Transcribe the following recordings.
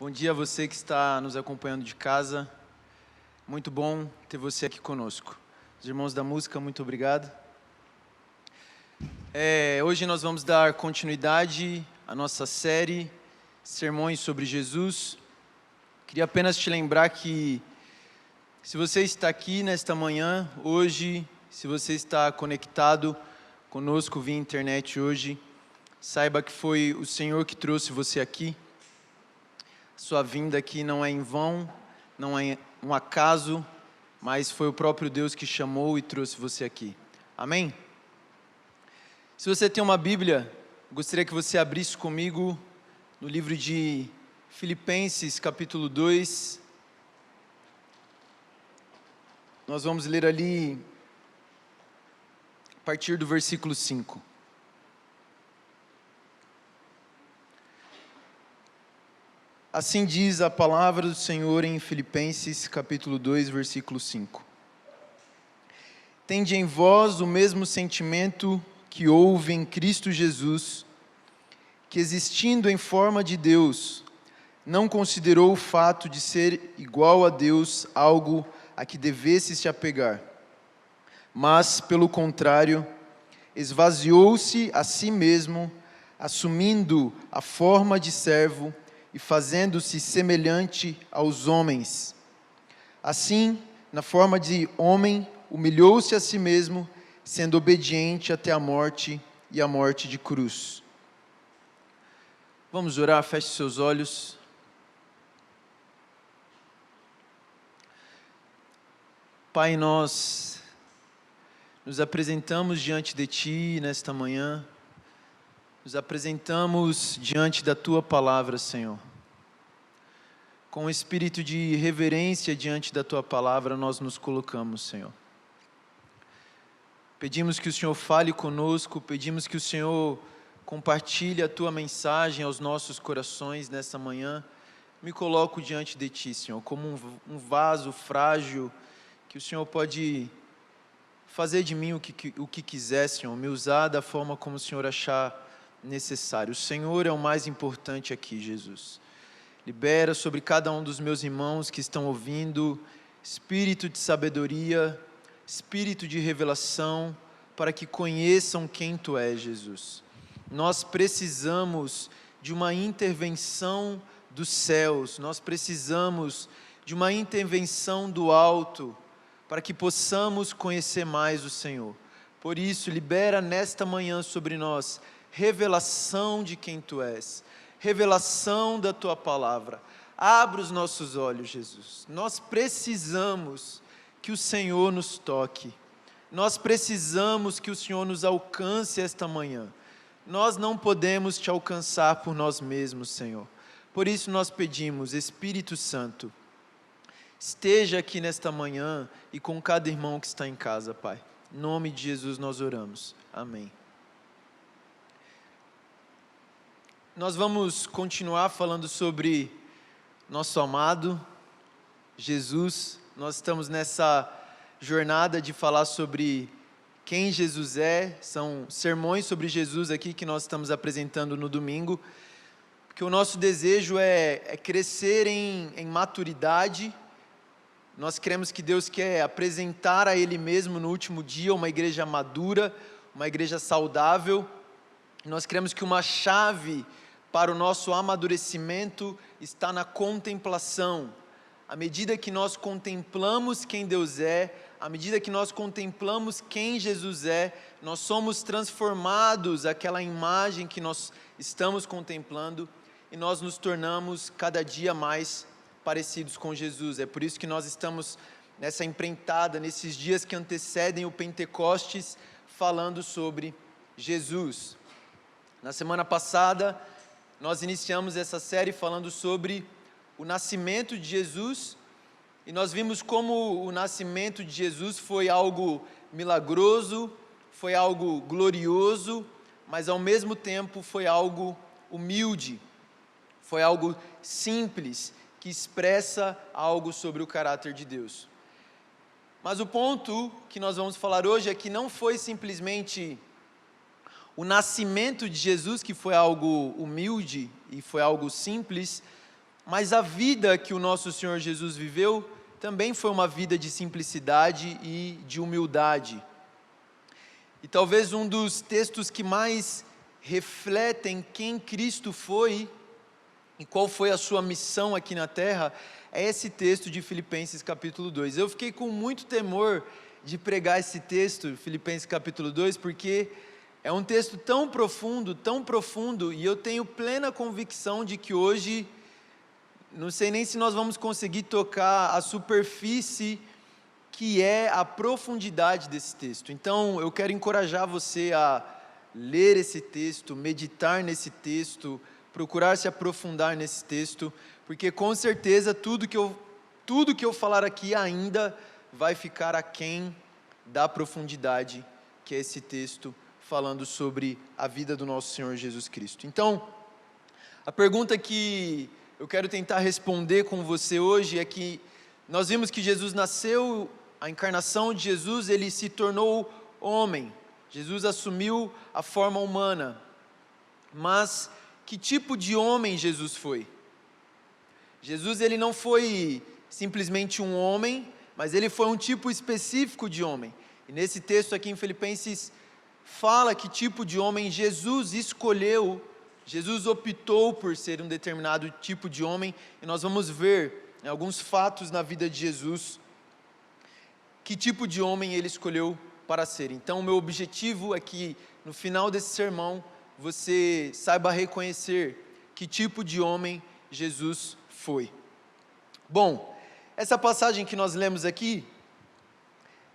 Bom dia a você que está nos acompanhando de casa. Muito bom ter você aqui conosco. Os irmãos da música, muito obrigado. Hoje nós vamos dar continuidade à nossa série Sermões sobre Jesus. Queria apenas te lembrar que se você está aqui nesta manhã, hoje, se você está conectado conosco via internet hoje, saiba que foi o Senhor que trouxe você aqui. Sua vinda aqui não é em vão, não é um acaso, mas foi o próprio Deus que chamou e trouxe você aqui. Amém? Se você tem uma Bíblia, gostaria que você abrisse comigo no livro de Filipenses, capítulo 2. Nós vamos ler ali a partir do versículo 5. Assim diz a palavra do Senhor em Filipenses, capítulo 2, versículo 5. Tende em vós o mesmo sentimento que houve em Cristo Jesus, que existindo em forma de Deus, não considerou o fato de ser igual a Deus algo a que devesse se apegar, mas, pelo contrário, esvaziou-se a si mesmo, assumindo a forma de servo, e fazendo-se semelhante aos homens. Assim, na forma de homem, humilhou-se a si mesmo, sendo obediente até a morte e a morte de cruz. Vamos orar, feche seus olhos. Pai, nós nos apresentamos diante de Ti nesta manhã. Nos apresentamos diante da Tua Palavra, Senhor. Com um espírito de reverência diante da Tua Palavra, nós nos colocamos, Senhor. Pedimos que o Senhor fale conosco, pedimos que o Senhor compartilhe a Tua mensagem aos nossos corações nesta manhã. Me coloco diante de Ti, Senhor, como um vaso frágil, que o Senhor pode fazer de mim o que quiser, Senhor, me usar da forma como o Senhor achar necessário. O Senhor é o mais importante aqui, Jesus. Libera sobre cada um dos meus irmãos que estão ouvindo espírito de sabedoria, espírito de revelação, para que conheçam quem Tu és, Jesus. Nós precisamos de uma intervenção dos céus, nós precisamos de uma intervenção do alto, para que possamos conhecer mais o Senhor. Por isso, libera nesta manhã sobre nós revelação de quem Tu és, revelação da Tua palavra. Abra os nossos olhos, Jesus. Nós precisamos que o Senhor nos toque. Nós precisamos que o Senhor nos alcance esta manhã. Nós não podemos Te alcançar por nós mesmos, Senhor. Por isso nós pedimos, Espírito Santo, esteja aqui nesta manhã e com cada irmão que está em casa, Pai. Em nome de Jesus nós oramos. Amém. Nós vamos continuar falando sobre nosso amado Jesus. Nós estamos nessa jornada de falar sobre quem Jesus é. São sermões sobre Jesus aqui que nós estamos apresentando no domingo. Porque o nosso desejo é crescer em maturidade. Nós cremos que Deus quer apresentar a Ele mesmo no último dia uma igreja madura, uma igreja saudável. Nós cremos que uma chave para o nosso amadurecimento está na contemplação. À medida que nós contemplamos quem Deus é, à medida que nós contemplamos quem Jesus é, nós somos transformados àquela imagem que nós estamos contemplando e nós nos tornamos cada dia mais parecidos com Jesus. É por isso que nós estamos nessa empreitada, nesses dias que antecedem o Pentecostes, falando sobre Jesus. Na semana passada, nós iniciamos essa série falando sobre o nascimento de Jesus, e nós vimos como o nascimento de Jesus foi algo milagroso, foi algo glorioso, mas ao mesmo tempo foi algo humilde, foi algo simples, que expressa algo sobre o caráter de Deus. Mas o ponto que nós vamos falar hoje é que não foi simplesmente o nascimento de Jesus que foi algo humilde e foi algo simples, mas a vida que o nosso Senhor Jesus viveu também foi uma vida de simplicidade e de humildade. E talvez um dos textos que mais refletem quem Cristo foi e qual foi a sua missão aqui na terra é esse texto de Filipenses capítulo 2. Eu fiquei com muito temor de pregar esse texto, Filipenses capítulo 2, porque é um texto tão profundo, e eu tenho plena convicção de que hoje, não sei nem se nós vamos conseguir tocar a superfície que é a profundidade desse texto. Então, eu quero encorajar você a ler esse texto, meditar nesse texto, procurar se aprofundar nesse texto, porque com certeza tudo que eu falar aqui ainda vai ficar aquém da profundidade que é esse texto falando sobre a vida do nosso Senhor Jesus Cristo. Então, a pergunta que eu quero tentar responder com você hoje é que nós vimos que Jesus nasceu, a encarnação de Jesus, ele se tornou homem. Jesus assumiu a forma humana. Mas que tipo de homem Jesus foi? Jesus, ele não foi simplesmente um homem, mas ele foi um tipo específico de homem. E nesse texto aqui em Filipenses fala que tipo de homem Jesus escolheu, Jesus optou por ser um determinado tipo de homem, e nós vamos ver alguns fatos na vida de Jesus, que tipo de homem ele escolheu para ser. Então o meu objetivo é que no final desse sermão, você saiba reconhecer que tipo de homem Jesus foi. Bom, essa passagem que nós lemos aqui,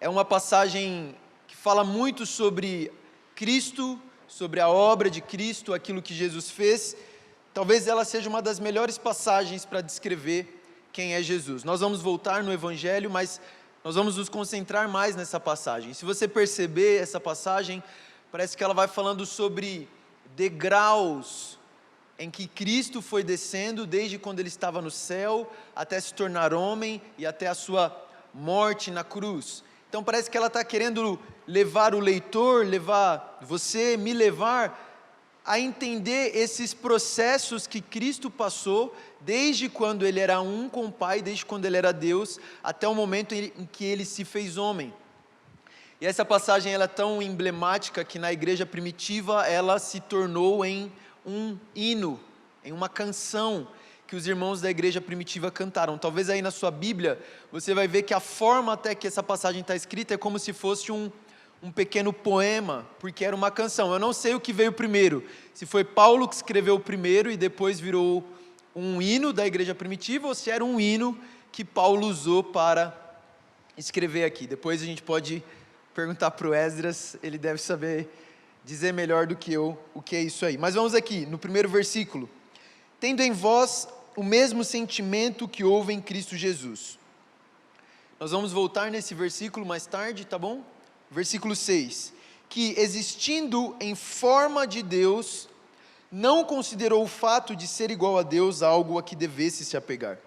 é uma passagem que fala muito sobre Cristo, sobre a obra de Cristo, aquilo que Jesus fez. Talvez ela seja uma das melhores passagens para descrever quem é Jesus. Nós vamos voltar no Evangelho, mas nós vamos nos concentrar mais nessa passagem. Se você perceber essa passagem, parece que ela vai falando sobre degraus em que Cristo foi descendo desde quando ele estava no céu, até se tornar homem e até a sua morte na cruz. Então parece que ela está querendo levar o leitor, levar você, me levar a entender esses processos que Cristo passou, desde quando ele era um com o Pai, desde quando ele era Deus, até o momento em que ele se fez homem. E essa passagem ela é tão emblemática que na igreja primitiva ela se tornou em um hino, em uma canção que os irmãos da igreja primitiva cantaram. Talvez aí na sua Bíblia você vai ver que a forma até que essa passagem está escrita é como se fosse um pequeno poema, porque era uma canção. Eu não sei o que veio primeiro, se foi Paulo que escreveu o primeiro e depois virou um hino da igreja primitiva, ou se era um hino que Paulo usou para escrever aqui. Depois a gente pode perguntar para o Esdras, ele deve saber dizer melhor do que eu o que é isso aí. Mas vamos aqui, no primeiro versículo. Tendo em vós o mesmo sentimento que houve em Cristo Jesus. Nós vamos voltar nesse versículo mais tarde, tá bom? Versículo 6. Que existindo em forma de Deus, não considerou o fato de ser igual a Deus algo a que devesse se apegar.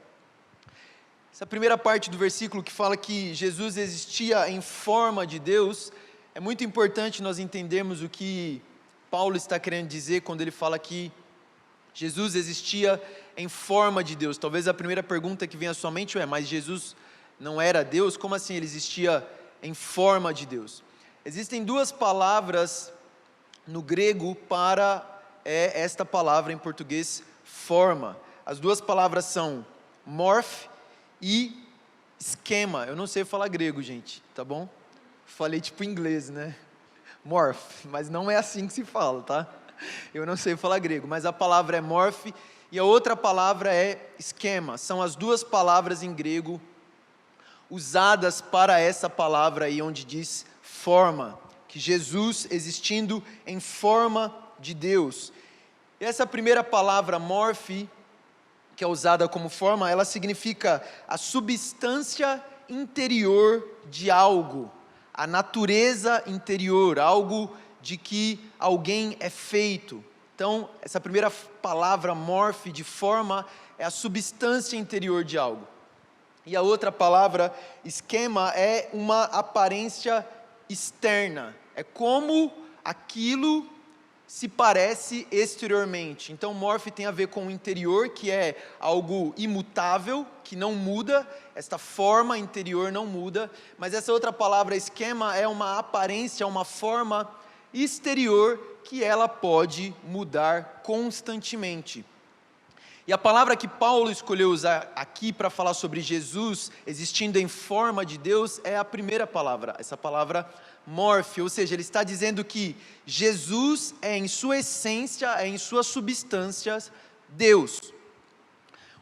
Essa primeira parte do versículo que fala que Jesus existia em forma de Deus, é muito importante nós entendermos o que Paulo está querendo dizer quando ele fala que Jesus existia em forma de Deus. Talvez a primeira pergunta que vem à sua mente é, mas Jesus não era Deus? Como assim ele existia em forma de Deus? Existem duas palavras no grego para esta palavra em português, forma. As duas palavras são morph e esquema. Eu não sei falar grego, gente, tá bom? Falei tipo inglês, né? Morph, mas não é assim que se fala, tá? Eu não sei falar grego, mas a palavra é morph e a outra palavra é esquema. São as duas palavras em grego usadas para essa palavra aí onde diz forma, que Jesus existindo em forma de Deus. E essa primeira palavra morph, que é usada como forma, ela significa a substância interior de algo, a natureza interior, algo de que alguém é feito. Então, essa primeira palavra morph, de forma, é a substância interior de algo. E a outra palavra, esquema, é uma aparência externa. É como aquilo se parece exteriormente. Então, morfe tem a ver com o interior, que é algo imutável, que não muda, esta forma interior não muda, mas essa outra palavra, esquema, é uma aparência, uma forma exterior que ela pode mudar constantemente. E a palavra que Paulo escolheu usar aqui para falar sobre Jesus existindo em forma de Deus é a primeira palavra, essa palavra morfe, ou seja, ele está dizendo que Jesus é em sua essência, é em suas substâncias, Deus.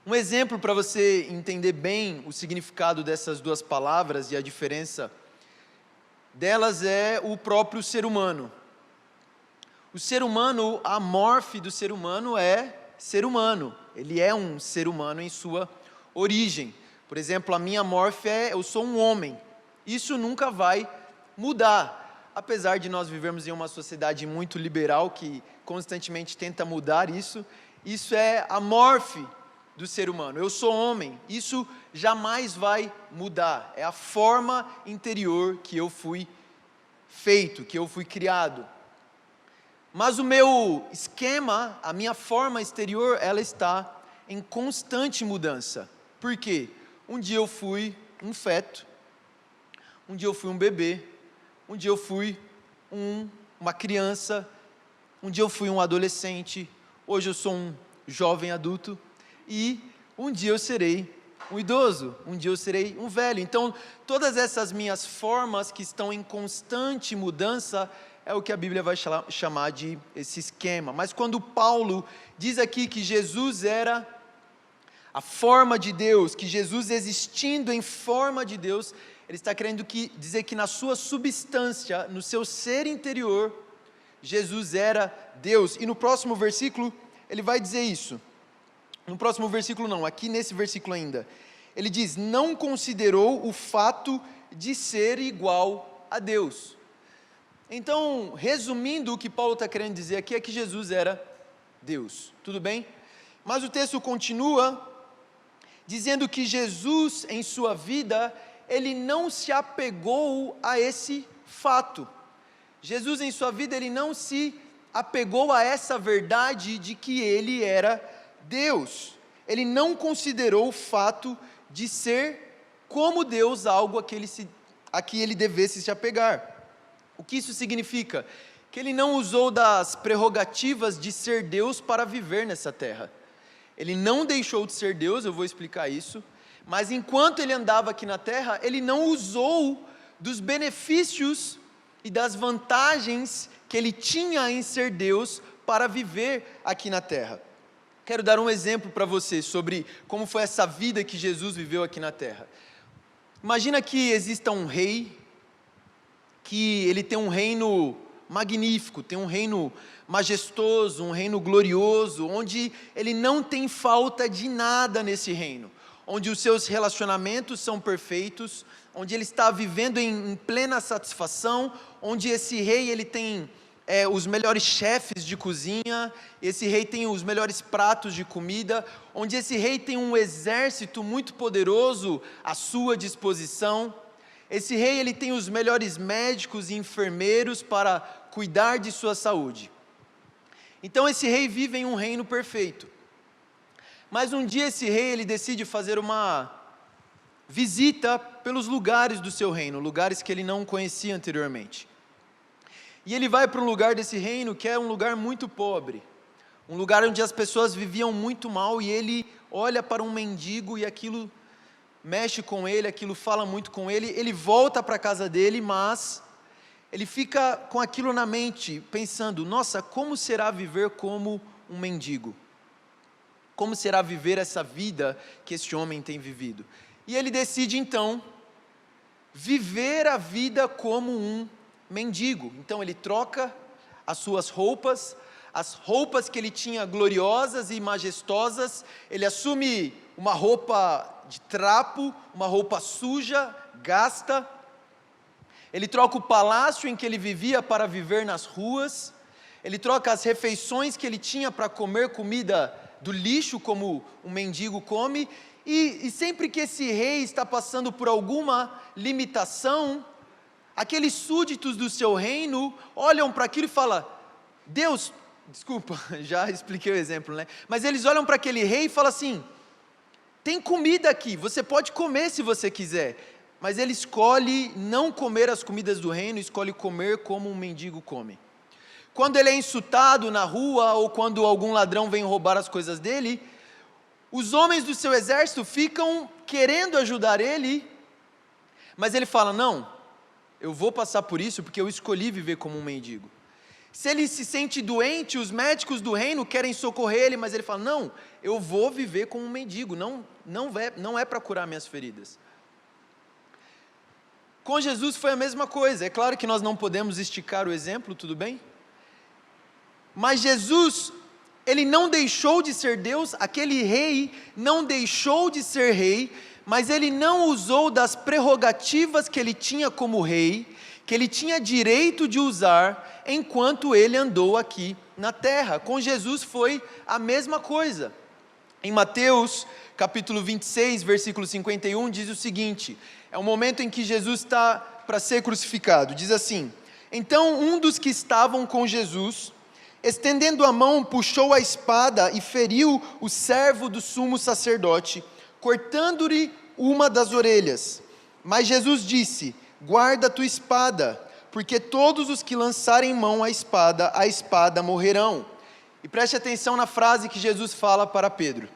Um exemplo para você entender bem o significado dessas duas palavras e a diferença delas é o próprio ser humano. O ser humano, a morfe do ser humano é ser humano, ele é um ser humano em sua origem. Por exemplo, a minha morfe é, eu sou um homem, isso nunca vai mudar, apesar de nós vivermos em uma sociedade muito liberal que constantemente tenta mudar isso é a morfe do ser humano, eu sou homem, isso jamais vai mudar, é a forma interior que eu fui feito, que eu fui criado. Mas o meu esquema, a minha forma exterior, ela está em constante mudança. Por quê? Um dia eu fui um feto, um dia eu fui um bebê, um dia eu fui uma criança, um dia eu fui um adolescente, hoje eu sou um jovem adulto e um dia eu serei um idoso, um dia eu serei um velho. Então, todas essas minhas formas que estão em constante mudança é o que a Bíblia vai chamar de esse esquema. Mas quando Paulo diz aqui que Jesus era a forma de Deus, que Jesus existindo em forma de Deus, ele está querendo dizer que na sua substância, no seu ser interior, Jesus era Deus. E no próximo versículo, ele vai dizer isso. No próximo versículo não, aqui nesse versículo ainda. Ele diz, não considerou o fato de ser igual a Deus. Então, resumindo, o que Paulo está querendo dizer aqui é que Jesus era Deus, tudo bem? Mas o texto continua dizendo que Jesus, em sua vida, ele não se apegou a esse fato. Jesus, em sua vida, ele não se apegou a essa verdade de que ele era Deus. Ele não considerou o fato de ser como Deus algo a que ele devesse se apegar. O que isso significa? Que ele não usou das prerrogativas de ser Deus para viver nessa terra. Ele não deixou de ser Deus, eu vou explicar isso, mas enquanto ele andava aqui na terra, ele não usou dos benefícios e das vantagens que ele tinha em ser Deus para viver aqui na terra. Quero dar um exemplo para você sobre como foi essa vida que Jesus viveu aqui na terra. Imagina que exista um rei, que ele tem um reino magnífico, tem um reino majestoso, um reino glorioso, onde ele não tem falta de nada nesse reino, onde os seus relacionamentos são perfeitos, onde ele está vivendo em plena satisfação, onde esse rei ele tem os melhores chefes de cozinha, esse rei tem os melhores pratos de comida, onde esse rei tem um exército muito poderoso à sua disposição. Esse rei ele tem os melhores médicos e enfermeiros para cuidar de sua saúde. Então esse rei vive em um reino perfeito. Mas um dia esse rei ele decide fazer uma visita pelos lugares do seu reino, lugares que ele não conhecia anteriormente. E ele vai para um lugar desse reino que é um lugar muito pobre, um lugar onde as pessoas viviam muito mal, e ele olha para um mendigo e aquilo mexe com ele, aquilo fala muito com ele. Ele volta para a casa dele, mas ele fica com aquilo na mente, pensando, nossa, como será viver como um mendigo? Como será viver essa vida que este homem tem vivido? E ele decide então, viver a vida como um mendigo. Então ele troca as suas roupas, as roupas que ele tinha gloriosas e majestosas, ele assume uma roupa de trapo, uma roupa suja, gasta. Ele troca o palácio em que ele vivia para viver nas ruas. Ele troca as refeições que ele tinha para comer comida do lixo, como um mendigo come. E sempre que esse rei está passando por alguma limitação, aqueles súditos do seu reino olham para aquilo e falam, Deus, desculpa, já expliquei o exemplo, né? Mas eles olham para aquele rei e falam assim: tem comida aqui, você pode comer se você quiser. Mas ele escolhe não comer as comidas do reino, escolhe comer como um mendigo come. Quando ele é insultado na rua, ou quando algum ladrão vem roubar as coisas dele, os homens do seu exército ficam querendo ajudar ele, mas ele fala: não, eu vou passar por isso porque eu escolhi viver como um mendigo. Se ele se sente doente, os médicos do reino querem socorrer ele, mas ele fala: não, eu vou viver como um mendigo, não é para curar minhas feridas. Com Jesus foi a mesma coisa. É claro que nós não podemos esticar o exemplo, tudo bem? Mas Jesus, ele não deixou de ser Deus, aquele rei não deixou de ser rei, mas ele não usou das prerrogativas que ele tinha como rei, que ele tinha direito de usar, enquanto ele andou aqui na terra. Com Jesus foi a mesma coisa. Em Mateus, capítulo 26, versículo 51, diz o seguinte: é o momento em que Jesus está para ser crucificado. Diz assim: então um dos que estavam com Jesus, estendendo a mão, puxou a espada e feriu o servo do sumo sacerdote, cortando-lhe uma das orelhas. Mas Jesus disse: guarda a tua espada, porque todos os que lançarem mão à espada morrerão. E preste atenção na frase que Jesus fala para Pedro: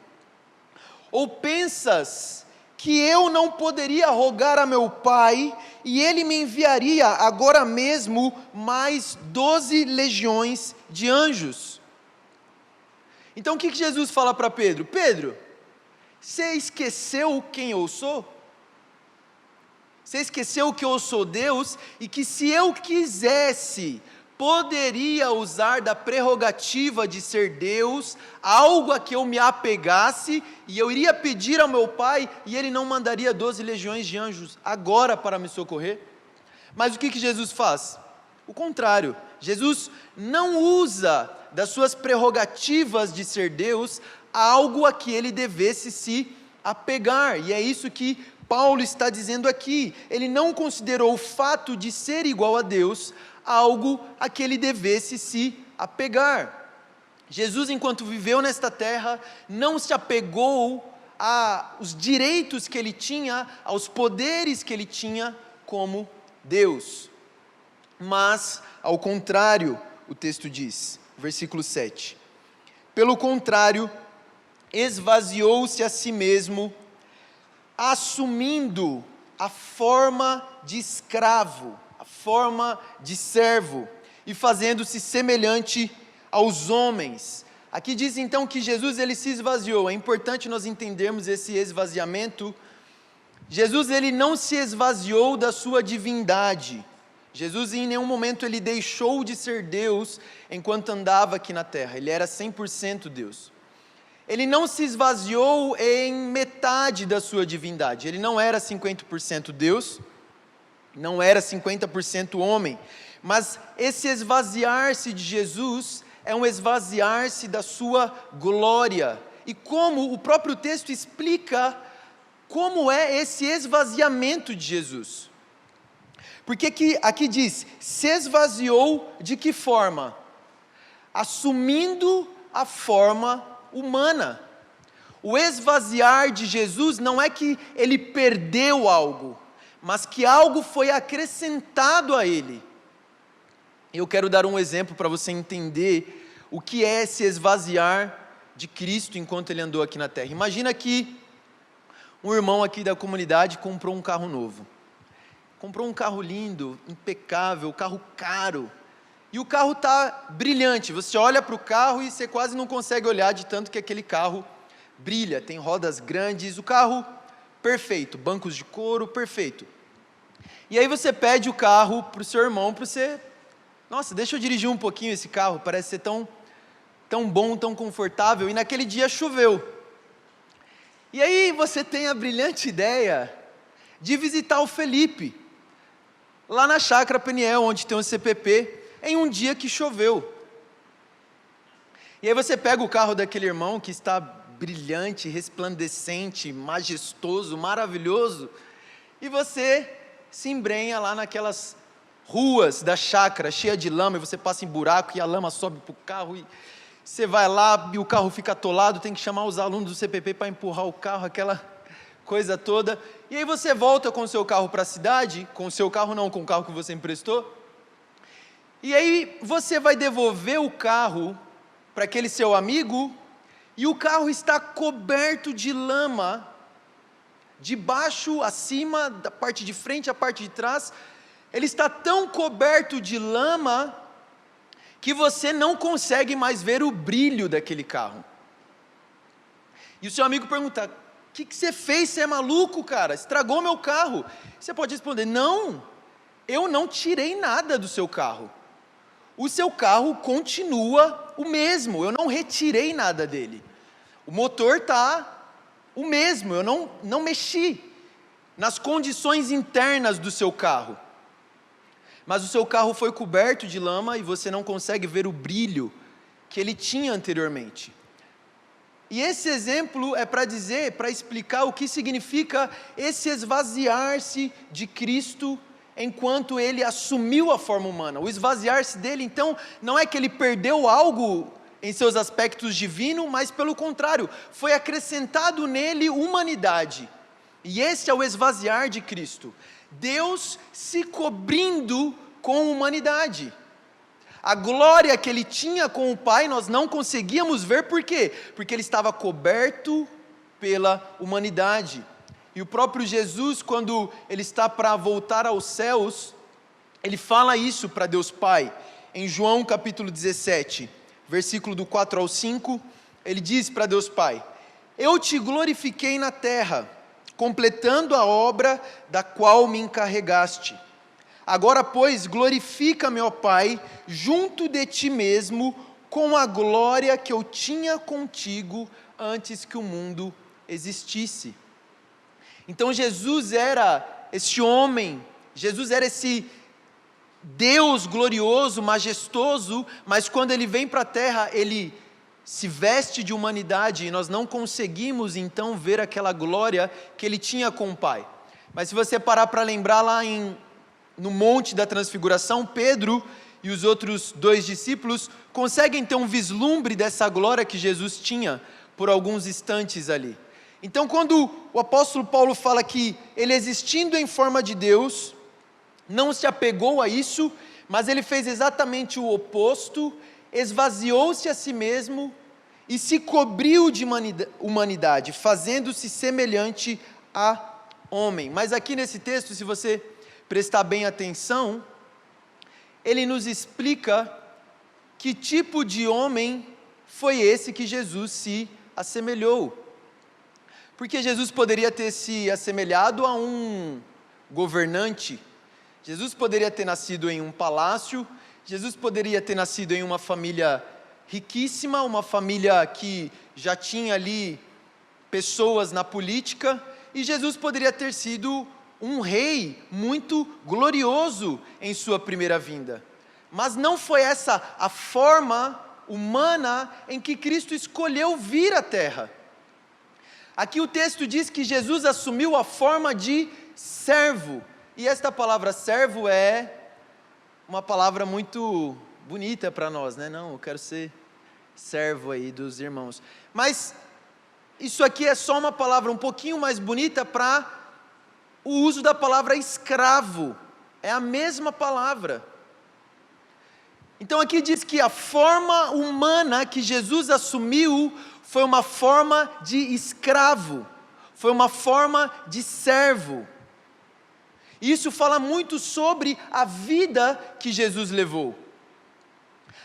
ou pensas que eu não poderia rogar a meu Pai, e Ele me enviaria agora mesmo mais 12 legiões de anjos? Então o que Jesus fala para Pedro? Pedro, você esqueceu quem eu sou? Você esqueceu que eu sou Deus, e que se eu quisesse, poderia usar da prerrogativa de ser Deus, algo a que eu me apegasse, e eu iria pedir ao meu Pai, e Ele não mandaria 12 legiões de anjos agora para me socorrer? Mas o que Jesus faz? O contrário. Jesus não usa das suas prerrogativas de ser Deus, algo a que Ele devesse se apegar, e é isso que Paulo está dizendo aqui. Ele não considerou o fato de ser igual a Deus algo a que ele devesse se apegar. Jesus, enquanto viveu nesta terra, não se apegou aos direitos que ele tinha, aos poderes que ele tinha como Deus. Mas, ao contrário, o texto diz, versículo 7, pelo contrário, esvaziou-se a si mesmo, assumindo a forma de escravo, a forma de servo, e fazendo-se semelhante aos homens. Aqui diz então que Jesus ele se esvaziou. É importante nós entendermos esse esvaziamento. Jesus ele não se esvaziou da sua divindade. Jesus em nenhum momento ele deixou de ser Deus enquanto andava aqui na terra. Ele era 100% Deus. Ele não se esvaziou em metade da sua divindade. Ele não era 50% Deus, não era 50% homem. Mas esse esvaziar-se de Jesus é um esvaziar-se da sua glória. E como o próprio texto explica como é esse esvaziamento de Jesus. Porque aqui diz, se esvaziou de que forma? Assumindo a forma humana. O esvaziar de Jesus não é que ele perdeu algo, mas que algo foi acrescentado a ele. Eu quero dar um exemplo para você entender o que é esse esvaziar de Cristo enquanto ele andou aqui na terra. Imagina que um irmão aqui da comunidade comprou um carro novo. Comprou um carro lindo, impecável, carro caro. E o carro está brilhante, você olha para o carro e você quase não consegue olhar de tanto que aquele carro brilha, tem rodas grandes, o carro perfeito, bancos de couro, perfeito. E aí você pede o carro para o seu irmão, para você, nossa, deixa eu dirigir um pouquinho esse carro, parece ser tão bom, tão confortável, e naquele dia choveu. E aí você tem a brilhante ideia de visitar o Felipe, lá na Chácara Peniel, onde tem um CPP, em um dia que choveu. E aí você pega o carro daquele irmão que está brilhante, resplandecente, majestoso, maravilhoso, e você se embrenha lá naquelas ruas da chácara cheia de lama, e você passa em buraco e a lama sobe para o carro, e você vai lá e o carro fica atolado, tem que chamar os alunos do CPP para empurrar o carro, aquela coisa toda. E aí você volta com o seu carro para a cidade, com o seu carro não, com o carro que você emprestou, e aí você vai devolver o carro para aquele seu amigo, e o carro está coberto de lama, de baixo a cima, da parte de frente à parte de trás. Ele está tão coberto de lama que você não consegue mais ver o brilho daquele carro. E o seu amigo pergunta: o que você fez? Você é maluco, cara? Estragou meu carro. Você pode responder: não, eu não tirei nada do seu carro. O seu carro continua o mesmo, eu não retirei nada dele. O motor está o mesmo, eu não mexi nas condições internas do seu carro. Mas o seu carro foi coberto de lama e você não consegue ver o brilho que ele tinha anteriormente. E esse exemplo é para explicar o que significa esse esvaziar-se de Cristo enquanto ele assumiu a forma humana. O esvaziar-se dele, então, não é que ele perdeu algo em seus aspectos divinos, mas pelo contrário, foi acrescentado nele humanidade. E esse é o esvaziar de Cristo. Deus se cobrindo com humanidade. A glória que ele tinha com o Pai, nós não conseguíamos ver, por quê? Porque ele estava coberto pela humanidade. E o próprio Jesus, quando ele está para voltar aos céus, ele fala isso para Deus Pai. Em João capítulo 17, versículo do 4 ao 5, ele diz para Deus Pai: eu te glorifiquei na terra, completando a obra da qual me encarregaste. Agora, pois, glorifica-me, ó Pai, junto de ti mesmo, com a glória que eu tinha contigo antes que o mundo existisse. Então Jesus era esse homem, Jesus era esse Deus glorioso, majestoso, mas quando ele vem para a terra, ele se veste de humanidade, e nós não conseguimos então ver aquela glória que ele tinha com o Pai. Mas se você parar para lembrar lá no Monte da Transfiguração, Pedro e os outros 2 discípulos conseguem ter um vislumbre dessa glória que Jesus tinha por alguns instantes ali. Então, quando o apóstolo Paulo fala que ele, existindo em forma de Deus, não se apegou a isso, mas ele fez exatamente o oposto, esvaziou-se a si mesmo e se cobriu de humanidade, fazendo-se semelhante a homem. Mas aqui nesse texto, se você prestar bem atenção, ele nos explica que tipo de homem foi esse que Jesus se assemelhou. Porque Jesus poderia ter se assemelhado a um governante, Jesus poderia ter nascido em um palácio, Jesus poderia ter nascido em uma família riquíssima, uma família que já tinha ali pessoas na política, e Jesus poderia ter sido um rei muito glorioso em sua primeira vinda. Mas não foi essa a forma humana em que Cristo escolheu vir à terra. Aqui o texto diz que Jesus assumiu a forma de servo, e esta palavra servo é uma palavra muito bonita para nós, né? Não, eu quero ser servo aí dos irmãos. Mas isso aqui é só uma palavra um pouquinho mais bonita para o uso da palavra escravo. É a mesma palavra. Então aqui diz que a forma humana que Jesus assumiu foi uma forma de escravo, foi uma forma de servo. Isso fala muito sobre a vida que Jesus levou.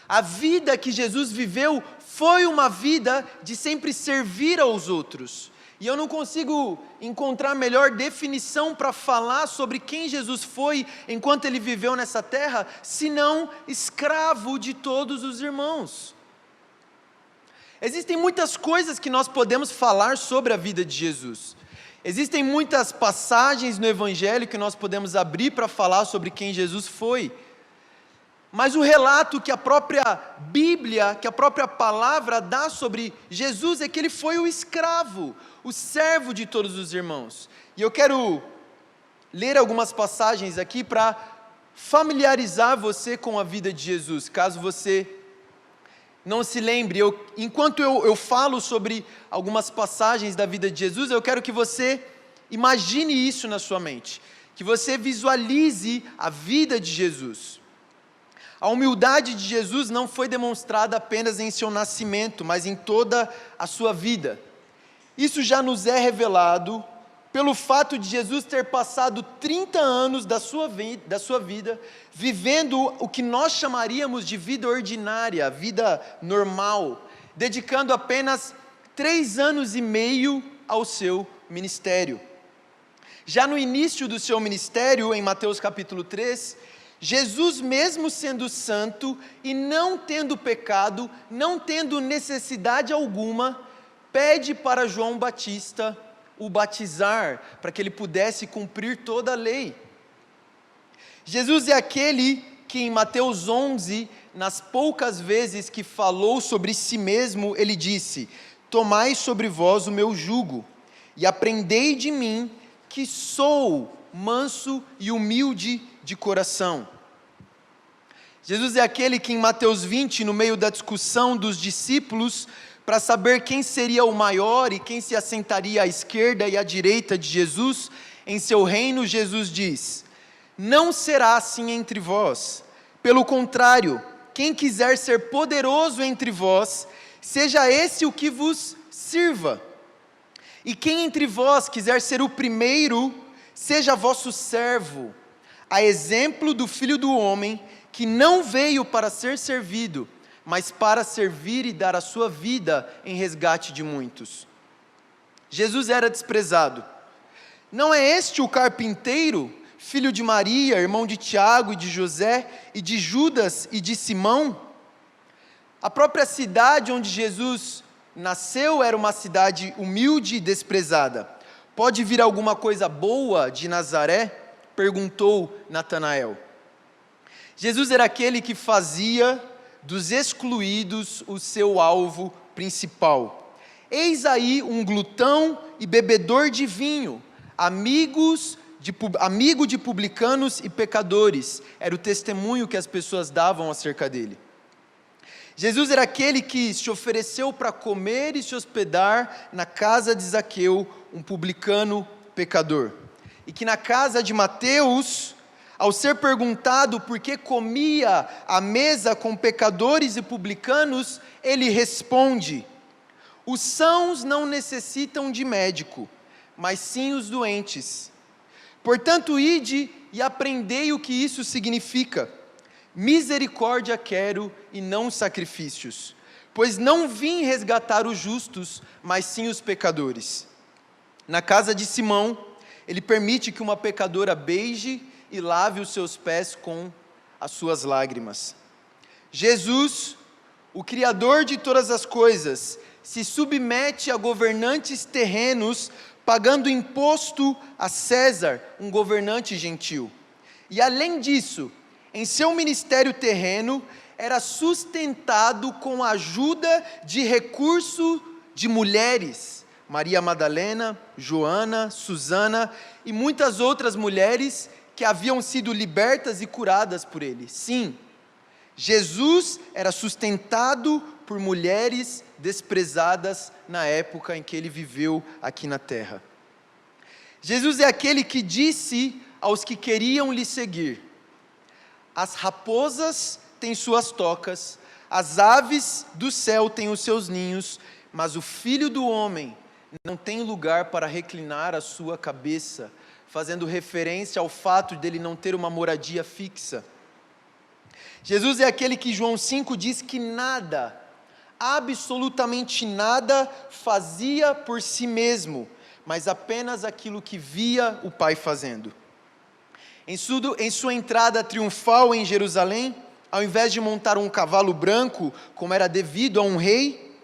A vida que Jesus viveu foi uma vida de sempre servir aos outros. E eu não consigo encontrar melhor definição para falar sobre quem Jesus foi enquanto ele viveu nessa terra, senão escravo de todos os irmãos. Existem muitas coisas que nós podemos falar sobre a vida de Jesus. Existem muitas passagens no Evangelho que nós podemos abrir para falar sobre quem Jesus foi. Mas o relato que a própria Bíblia, que a própria palavra dá sobre Jesus é que ele foi o escravo, o servo de todos os irmãos. E eu quero ler algumas passagens aqui para familiarizar você com a vida de Jesus, caso você não se lembre. Enquanto eu falo sobre algumas passagens da vida de Jesus, eu quero que você imagine isso na sua mente, que você visualize a vida de Jesus. A humildade de Jesus não foi demonstrada apenas em seu nascimento, mas em toda a sua vida. Isso já nos é revelado pelo fato de Jesus ter passado 30 anos da sua vida vivendo o que nós chamaríamos de vida ordinária, vida normal, dedicando apenas 3 anos e meio ao seu ministério. Já no início do seu ministério, em Mateus capítulo 3, Jesus, mesmo sendo santo e não tendo pecado, não tendo necessidade alguma, pede para João Batista o batizar, para que ele pudesse cumprir toda a lei. Jesus é aquele que em Mateus 11, nas poucas vezes que falou sobre si mesmo, ele disse: tomai sobre vós o meu jugo, e aprendei de mim, que sou manso e humilde de coração. Jesus é aquele que em Mateus 20, no meio da discussão dos discípulos, para saber quem seria o maior e quem se assentaria à esquerda e à direita de Jesus, em seu reino, Jesus diz: não será assim entre vós. Pelo contrário, quem quiser ser poderoso entre vós, seja esse o que vos sirva. E quem entre vós quiser ser o primeiro, seja vosso servo, a exemplo do Filho do Homem, que não veio para ser servido, mas para servir e dar a sua vida em resgate de muitos. Jesus era desprezado. Não é este o carpinteiro, filho de Maria, irmão de Tiago e de José, e de Judas e de Simão? A própria cidade onde Jesus nasceu era uma cidade humilde e desprezada. Pode vir alguma coisa boa de Nazaré? Perguntou Natanael. Jesus era aquele que fazia dos excluídos o seu alvo principal. Eis aí um glutão e bebedor de vinho, amigo de publicanos e pecadores. Era o testemunho que as pessoas davam acerca dele. Jesus era aquele que se ofereceu para comer e se hospedar na casa de Zaqueu, um publicano pecador. E que na casa de Mateus, ao ser perguntado por que comia à mesa com pecadores e publicanos, ele responde: os sãos não necessitam de médico, mas sim os doentes. Portanto, ide e aprendei o que isso significa. Misericórdia quero e não sacrifícios, pois não vim resgatar os justos, mas sim os pecadores. Na casa de Simão, ele permite que uma pecadora beije e lave os seus pés com as suas lágrimas. Jesus, o Criador de todas as coisas, se submete a governantes terrenos, pagando imposto a César, um governante gentil. E além disso, em seu ministério terreno, era sustentado com a ajuda de recurso de mulheres, Maria Madalena, Joana, Susana e muitas outras mulheres que haviam sido libertas e curadas por ele. Sim, Jesus era sustentado por mulheres desprezadas na época em que ele viveu aqui na terra. Jesus é aquele que disse aos que queriam lhe seguir: as raposas têm suas tocas, as aves do céu têm os seus ninhos, mas o Filho do Homem não tem lugar para reclinar a sua cabeça, fazendo referência ao fato dele não ter uma moradia fixa. Jesus é aquele que João 5 diz que nada, absolutamente nada, fazia por si mesmo, mas apenas aquilo que via o Pai fazendo. Em sua entrada triunfal em Jerusalém, ao invés de montar um cavalo branco, como era devido a um rei,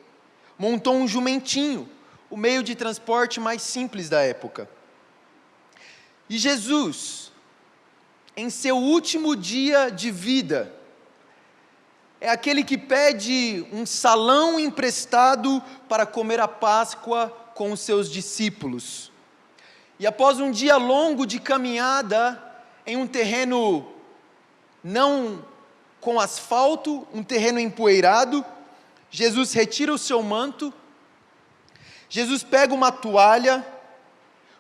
montou um jumentinho, o meio de transporte mais simples da época. E Jesus, em seu último dia de vida, é aquele que pede um salão emprestado para comer a Páscoa com os seus discípulos. E após um dia longo de caminhada, em um terreno não com asfalto, um terreno empoeirado. Jesus retira o seu manto, Jesus pega uma toalha,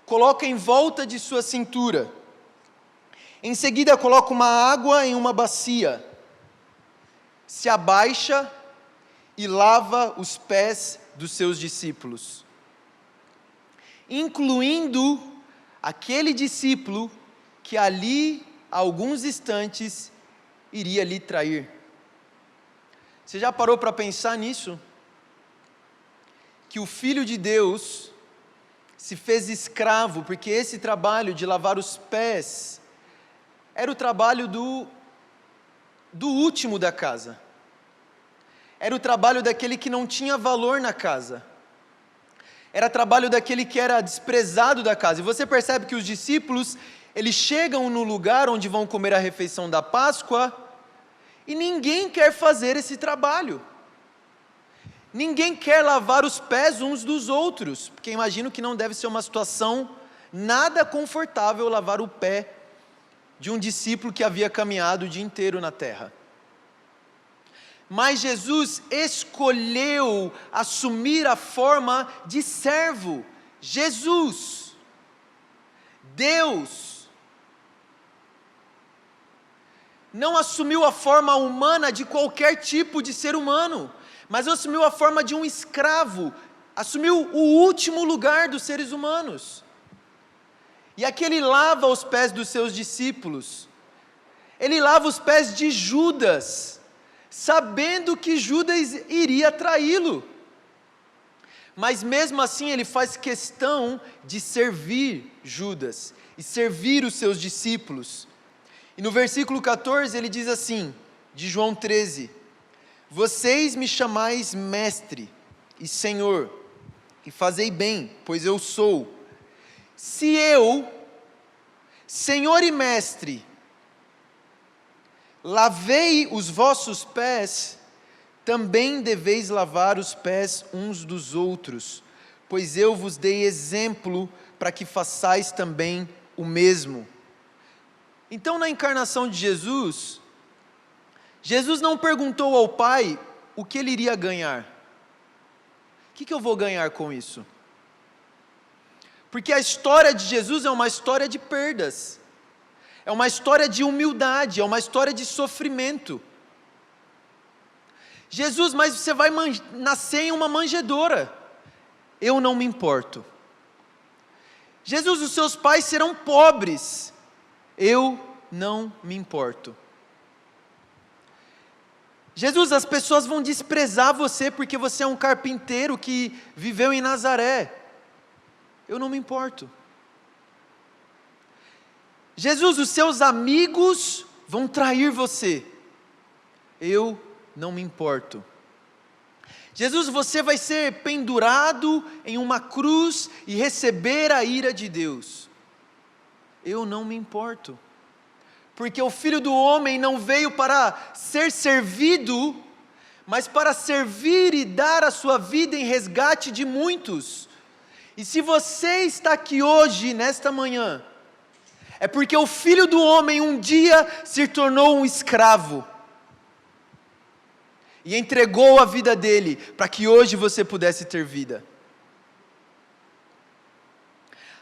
coloca em volta de sua cintura. Em seguida, coloca uma água em uma bacia, se abaixa e lava os pés dos seus discípulos, incluindo aquele discípulo que ali, a alguns instantes, iria lhe trair. Você já parou para pensar nisso? Que o Filho de Deus se fez escravo, porque esse trabalho de lavar os pés era o trabalho do último da casa. Era o trabalho daquele que não tinha valor na casa. Era trabalho daquele que era desprezado da casa. E você percebe que os discípulos, eles chegam no lugar onde vão comer a refeição da Páscoa, e ninguém quer fazer esse trabalho. Ninguém quer lavar os pés uns dos outros, porque imagino que não deve ser uma situação nada confortável lavar o pé de um discípulo que havia caminhado o dia inteiro na terra. Mas Jesus escolheu assumir a forma de servo. Jesus, Deus, não assumiu a forma humana de qualquer tipo de ser humano, mas assumiu a forma de um escravo, assumiu o último lugar dos seres humanos. E aqui ele lava os pés dos seus discípulos, ele lava os pés de Judas, sabendo que Judas iria traí-lo, mas mesmo assim ele faz questão de servir Judas, e servir os seus discípulos. E no versículo 14 ele diz assim, de João 13, vocês me chamais mestre e senhor, e fazei bem, pois eu sou. Se eu, senhor e mestre, lavei os vossos pés, também deveis lavar os pés uns dos outros, pois eu vos dei exemplo para que façais também o mesmo. Então, na encarnação de Jesus, Jesus não perguntou ao Pai o que ele iria ganhar. O que eu vou ganhar com isso? Porque a história de Jesus é uma história de perdas, é uma história de humildade, é uma história de sofrimento. Jesus, mas você vai nascer em uma manjedoura. Eu não me importo. Jesus, os seus pais serão pobres. Eu não me importo. Jesus, as pessoas vão desprezar você porque você é um carpinteiro que viveu em Nazaré. Eu não me importo. Jesus, os seus amigos vão trair você. Eu não me importo. Jesus, você vai ser pendurado em uma cruz e receber a ira de Deus. Eu não me importo. Porque o Filho do Homem não veio para ser servido, mas para servir e dar a sua vida em resgate de muitos. E se você está aqui hoje, nesta manhã, é porque o Filho do Homem um dia se tornou um escravo e entregou a vida dele para que hoje você pudesse ter vida.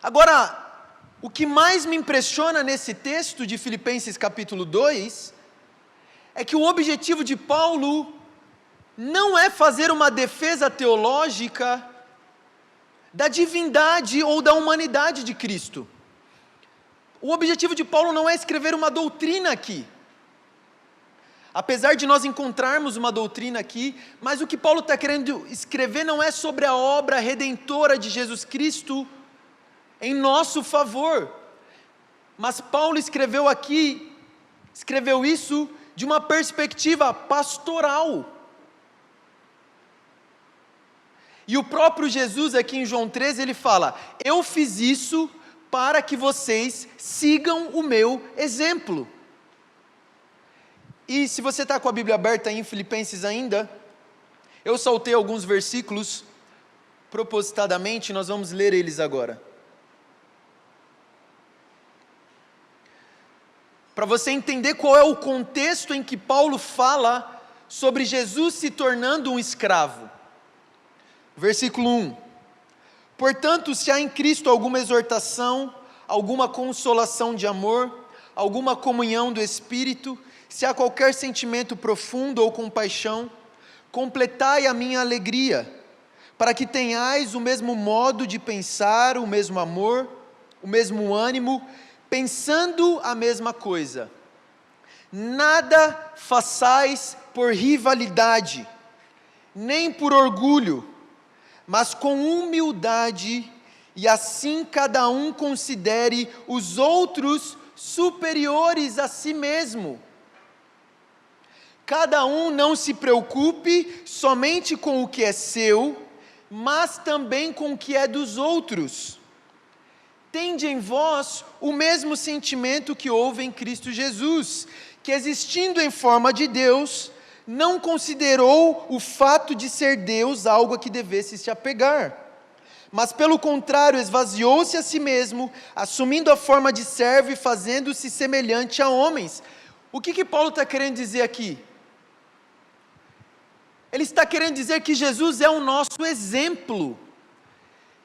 Agora, o que mais me impressiona nesse texto de Filipenses capítulo 2, é que o objetivo de Paulo não é fazer uma defesa teológica da divindade ou da humanidade de Cristo. O objetivo de Paulo não é escrever uma doutrina aqui. Apesar de nós encontrarmos uma doutrina aqui, mas o que Paulo está querendo escrever não é sobre a obra redentora de Jesus Cristo em nosso favor. Mas Paulo escreveu isso de uma perspectiva pastoral. E o próprio Jesus aqui em João 13, ele fala, eu fiz isso para que vocês sigam o meu exemplo. E se você está com a Bíblia aberta em Filipenses ainda, eu saltei alguns versículos propositadamente, nós vamos ler eles agora. para você entender qual é o contexto em que Paulo fala sobre Jesus se tornando um escravo. Versículo 1: Portanto, se há em Cristo alguma exortação, alguma consolação de amor, alguma comunhão do Espírito, se há qualquer sentimento profundo ou compaixão, completai a minha alegria, para que tenhais o mesmo modo de pensar, o mesmo amor, o mesmo ânimo, pensando a mesma coisa. Nada façais por rivalidade, nem por orgulho, mas com humildade, e assim cada um considere os outros superiores a si mesmo. Cada um não se preocupe somente com o que é seu, mas também com o que é dos outros. Tende em vós o mesmo sentimento que houve em Cristo Jesus, que existindo em forma de Deus, não considerou o fato de ser Deus algo a que devesse se apegar, mas pelo contrário esvaziou-se a si mesmo, assumindo a forma de servo e fazendo-se semelhante a homens. O que Paulo está querendo dizer aqui? Ele está querendo dizer que Jesus é o nosso exemplo,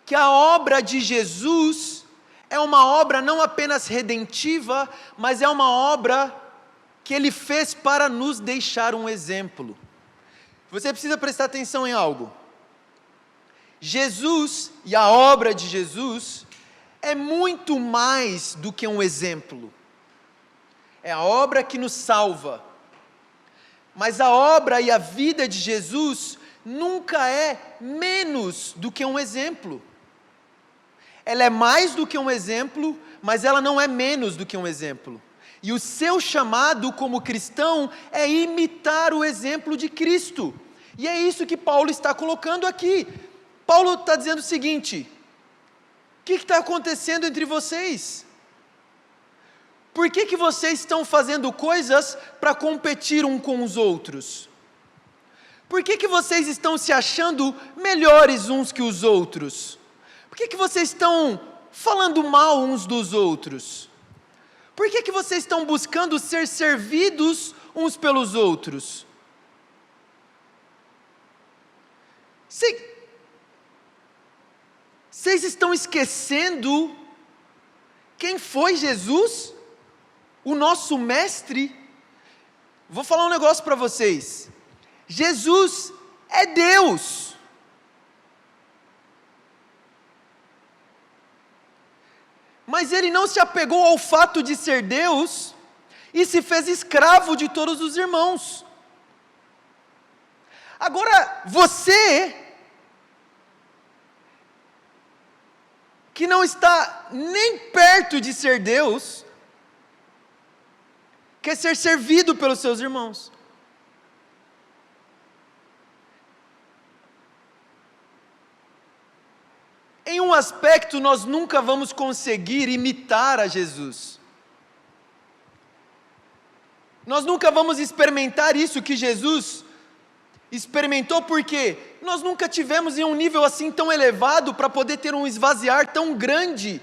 que a obra de Jesus é uma obra não apenas redentiva, mas é uma obra que Ele fez para nos deixar um exemplo. Você precisa prestar atenção em algo. Jesus e a obra de Jesus é muito mais do que um exemplo. É a obra que nos salva. Mas a obra e a vida de Jesus nunca é menos do que um exemplo. Ela é mais do que um exemplo, mas ela não é menos do que um exemplo. E o seu chamado como cristão é imitar o exemplo de Cristo. E é isso que Paulo está colocando aqui. Paulo está dizendo o seguinte: o que está acontecendo entre vocês? Por que vocês estão fazendo coisas para competir um com os outros? Por que vocês estão se achando melhores uns que os outros? Por que vocês estão falando mal uns dos outros? Por que vocês estão buscando ser servidos uns pelos outros? Vocês estão esquecendo quem foi Jesus? O nosso mestre? Vou falar um negócio para vocês. Jesus é Deus. Mas Ele não se apegou ao fato de ser Deus e se fez escravo de todos os irmãos. Agora, você, que não está nem perto de ser Deus, quer ser servido pelos seus irmãos. Em um aspecto, nós nunca vamos conseguir imitar a Jesus. Nós nunca vamos experimentar isso que Jesus experimentou, porque nós nunca tivemos em um nível assim tão elevado para poder ter um esvaziar tão grande.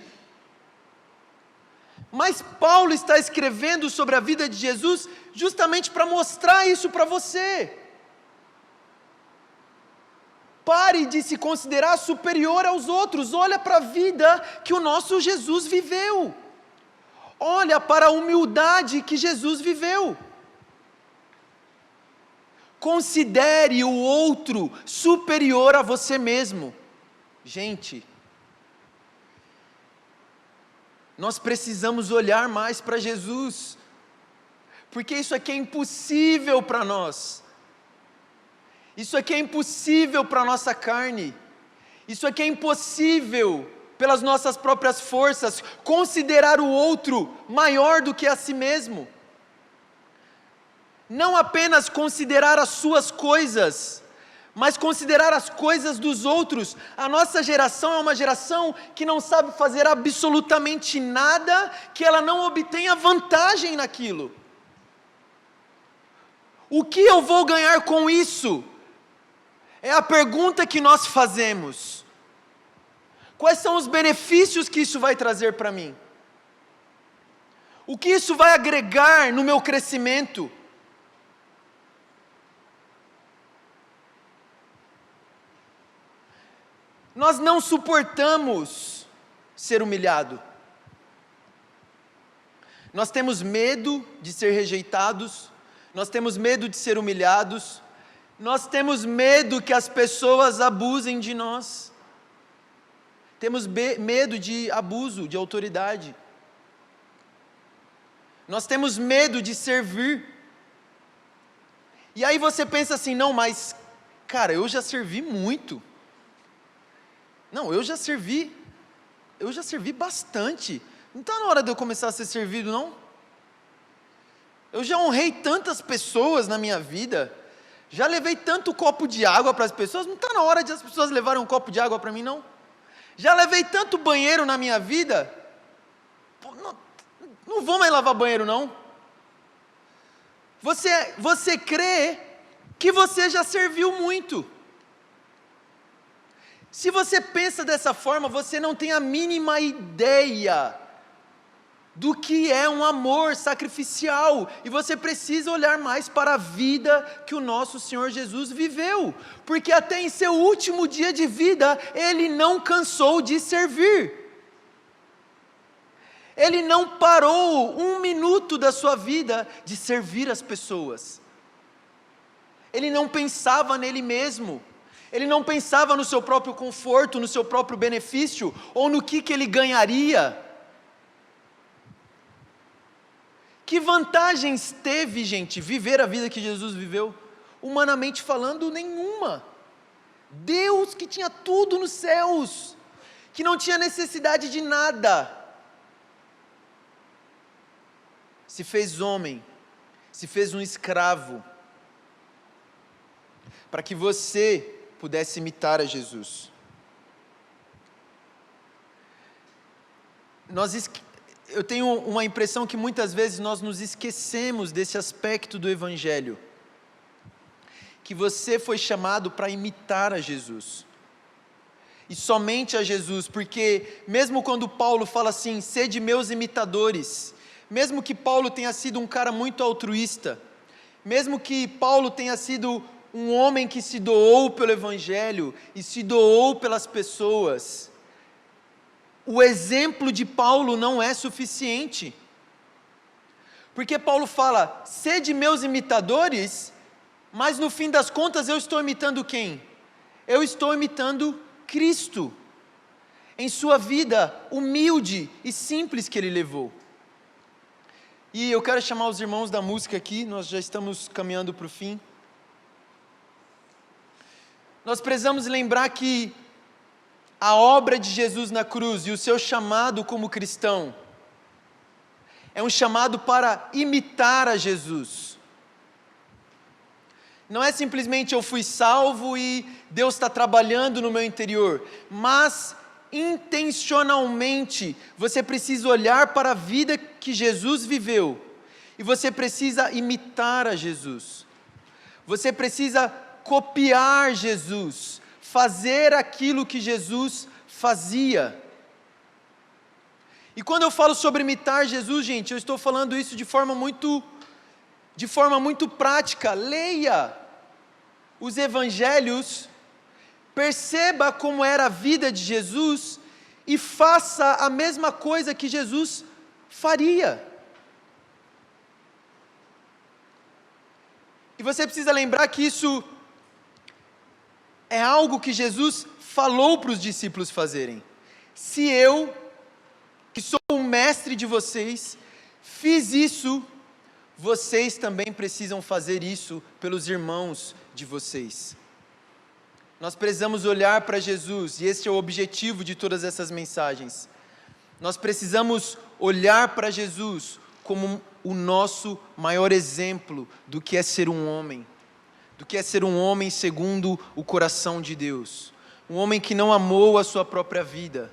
Mas Paulo está escrevendo sobre a vida de Jesus justamente para mostrar isso para você. Pare de se considerar superior aos outros. Olha para a vida que o nosso Jesus viveu. Olha para a humildade que Jesus viveu. Considere o outro superior a você mesmo. Gente, nós precisamos olhar mais para Jesus, porque isso aqui é impossível para nós. Isso aqui é impossível para a nossa carne. Isso aqui é impossível pelas nossas próprias forças, considerar o outro maior do que a si mesmo. Não apenas considerar as suas coisas, mas considerar as coisas dos outros. A nossa geração é uma geração que não sabe fazer absolutamente nada que ela não obtenha vantagem naquilo. O que eu vou ganhar com isso? É a pergunta que nós fazemos. Quais são os benefícios que isso vai trazer para mim? O que isso vai agregar no meu crescimento? Nós não suportamos ser humilhado. Nós temos medo de ser rejeitados, nós temos medo de ser humilhados, nós temos medo que as pessoas abusem de nós, temos medo de abuso de autoridade, nós temos medo de servir. E aí você pensa assim, não, mas cara, eu já servi muito. Não, eu já servi bastante. Não está na hora de eu começar a ser servido, não? Eu já honrei tantas pessoas na minha vida, já levei tanto copo de água para as pessoas, não está na hora de as pessoas levarem um copo de água para mim, não? Já levei tanto banheiro na minha vida, não vou mais lavar banheiro, não? Você crê que você já serviu muito. Se você pensa dessa forma, você não tem a mínima ideia do que é um amor sacrificial, e você precisa olhar mais para a vida que o nosso Senhor Jesus viveu, porque até em seu último dia de vida, Ele não cansou de servir, Ele não parou um minuto da sua vida de servir as pessoas, Ele não pensava nele mesmo, Ele não pensava no seu próprio conforto, no seu próprio benefício, ou no que ele ganharia. Que vantagens teve, gente, viver a vida que Jesus viveu? Humanamente falando, nenhuma. Deus que tinha tudo nos céus, que não tinha necessidade de nada, se fez homem, se fez um escravo, para que você pudesse imitar a Jesus. Eu tenho uma impressão que muitas vezes nós nos esquecemos desse aspecto do Evangelho, que você foi chamado para imitar a Jesus, e somente a Jesus, porque mesmo quando Paulo fala assim, sede meus imitadores, mesmo que Paulo tenha sido um cara muito altruísta, mesmo que Paulo tenha sido um homem que se doou pelo Evangelho, e se doou pelas pessoas, o exemplo de Paulo não é suficiente, porque Paulo fala, sede meus imitadores, mas no fim das contas eu estou imitando quem? Eu estou imitando Cristo, em sua vida humilde e simples que Ele levou. E eu quero chamar os irmãos da música aqui, nós já estamos caminhando para o fim. Nós precisamos lembrar que a obra de Jesus na cruz e o seu chamado como cristão é um chamado para imitar a Jesus. Não é simplesmente eu fui salvo e Deus está trabalhando no meu interior, mas intencionalmente você precisa olhar para a vida que Jesus viveu e você precisa imitar a Jesus. Você precisa copiar Jesus, fazer aquilo que Jesus fazia. E quando eu falo sobre imitar Jesus, gente, eu estou falando isso de forma muito prática. Leia os evangelhos, perceba como era a vida de Jesus e faça a mesma coisa que Jesus faria. E você precisa lembrar que isso é algo que Jesus falou para os discípulos fazerem. Se eu, que sou o mestre de vocês, fiz isso, vocês também precisam fazer isso pelos irmãos de vocês. Nós precisamos olhar para Jesus, e esse é o objetivo de todas essas mensagens. Nós precisamos olhar para Jesus como o nosso maior exemplo do que é ser um homem, do que é ser um homem segundo o coração de Deus, um homem que não amou a sua própria vida,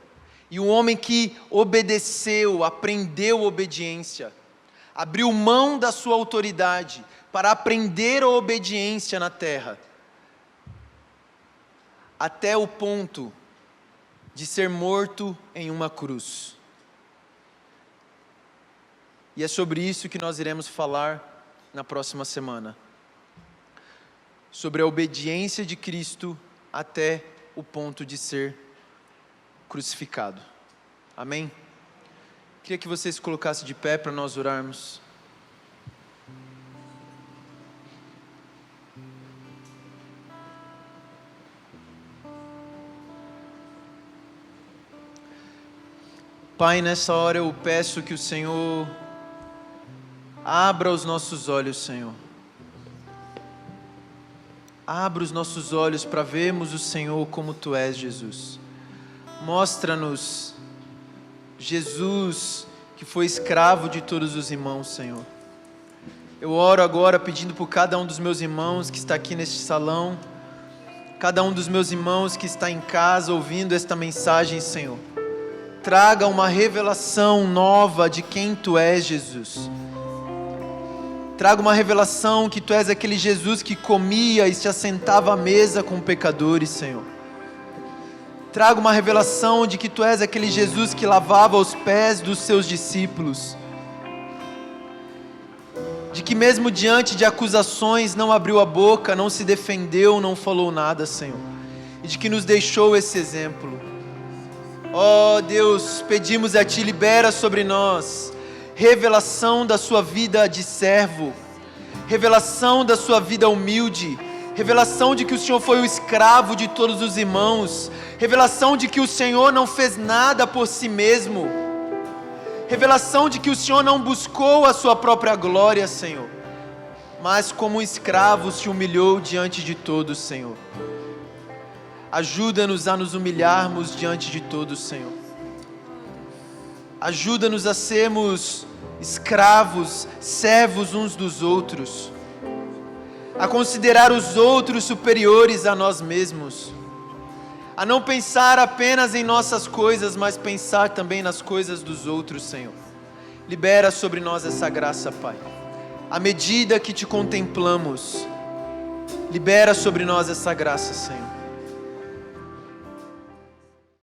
e um homem que obedeceu, aprendeu obediência, abriu mão da sua autoridade para aprender a obediência na terra, até o ponto de ser morto em uma cruz. E é sobre isso que nós iremos falar na próxima semana. Sobre a obediência de Cristo até o ponto de ser crucificado. Amém? Queria que você se colocasse de pé para nós orarmos. Pai, nessa hora eu peço que o Senhor abra os nossos olhos, Senhor. Abra os nossos olhos para vermos o Senhor como Tu és, Jesus. Mostra-nos Jesus, que foi escravo de todos os irmãos, Senhor. Eu oro agora pedindo por cada um dos meus irmãos que está aqui neste salão, cada um dos meus irmãos que está em casa ouvindo esta mensagem, Senhor. Traga uma revelação nova de quem Tu és, Jesus. Traga uma revelação que Tu és aquele Jesus que comia e se assentava à mesa com pecadores, Senhor. Traga uma revelação de que Tu és aquele Jesus que lavava os pés dos Seus discípulos. De que mesmo diante de acusações não abriu a boca, não se defendeu, não falou nada, Senhor. E de que nos deixou esse exemplo. Ó Deus, pedimos a Ti, libera sobre nós revelação da Sua vida de servo, revelação da Sua vida humilde, revelação de que o Senhor foi o escravo de todos os irmãos, revelação de que o Senhor não fez nada por si mesmo, revelação de que o Senhor não buscou a Sua própria glória, Senhor, mas como um escravo se humilhou diante de todos, Senhor. Ajuda-nos a nos humilharmos diante de todos, Senhor. Ajuda-nos a sermos escravos, servos uns dos outros, a considerar os outros superiores a nós mesmos, a não pensar apenas em nossas coisas, mas pensar também nas coisas dos outros, Senhor. Libera sobre nós essa graça, Pai. À medida que Te contemplamos, libera sobre nós essa graça, Senhor.